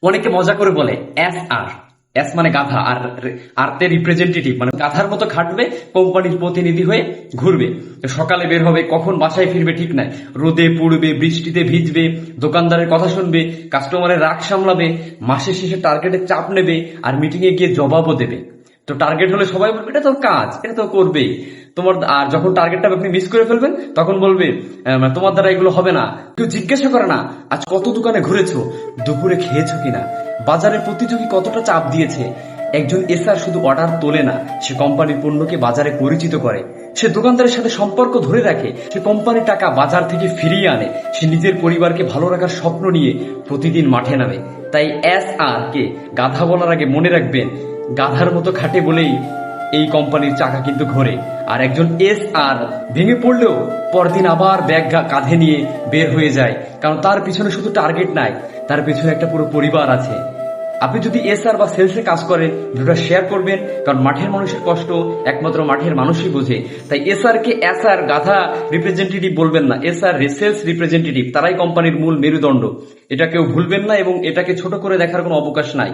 অনেকে মজা করে বলে এস আর, এস মানে গাধা, আর আর তে রিপ্রেজেন্টেটিভ, মানে গাধার মতো খাটবে, কোম্পানির প্রতিনিধি হয়ে ঘুরবে। সকালে বের হবে, কখন বাসায় ফিরবে ঠিক নাই, রোদে পুড়বে, বৃষ্টিতে ভিজবে, দোকানদারের কথা শুনবে, কাস্টমারের রাগ সামলাবে, মাসের শেষে টার্গেটের চাপ নেবে, আর মিটিং এ গিয়ে জবাবও দেবে। তো টার্গেট হলে সবাই বলবে এটা তোর কাজ, এটা তো করবেই তোমার। আর যখন টার্গেটটা আপনি মিস করে ফেলবেন তখন বলবে তোমার দ্বারা এগুলো হবে না। কেউ জিজ্ঞাসা করে না আজ কত দোকানে ঘুরেছো, দুপুরে খেয়েছো কিনা, বাজারের প্রতিযোগী কতটা চাপ দিয়েছে। একজন এসআর শুধু অর্ডার তোলে না, সে কোম্পানির পণ্যকে বাজারে পরিচিত করে, সে দোকানদারের সাথে সম্পর্ক ধরে রাখে, সে কোম্পানির টাকা বাজার থেকে ফিরিয়ে আনে, সে নিজের পরিবারকে ভালো রাখার স্বপ্ন নিয়ে প্রতিদিন মাঠে নামে। তাই এসআর কে গাধা বলার আগে মনে রাখবেন, গাধার মতো খাটে বলেই এই কোম্পানির চাকা কিন্তু ঘোরে। আর একজন এসআর ভেঙে পড়লেও পরদিন আবার ব্যাগ কাঁধে নিয়ে বের হয়ে যায়, কারণ তার পিছনে শুধু টার্গেট নাই, তার পিছনে একটা পুরো পরিবার আছে। আপনি যদি এসআর বা সেলসে কাজ করেন, ভিডিওটা শেয়ার করবেন, কারণ মাঠের মানুষের কষ্ট একমাত্র মাঠের মানুষই বোঝে। তাই এসআর কে এসআর গাধা রিপ্রেজেন্টেটিভ বলবেন না, এসআর সেলস রিপ্রেজেন্টেটিভ, তারাই কোম্পানির মূল মেরুদণ্ড। এটা কেউ ভুলবেন না এবং এটাকে ছোট করে দেখার কোনো অবকাশ নাই।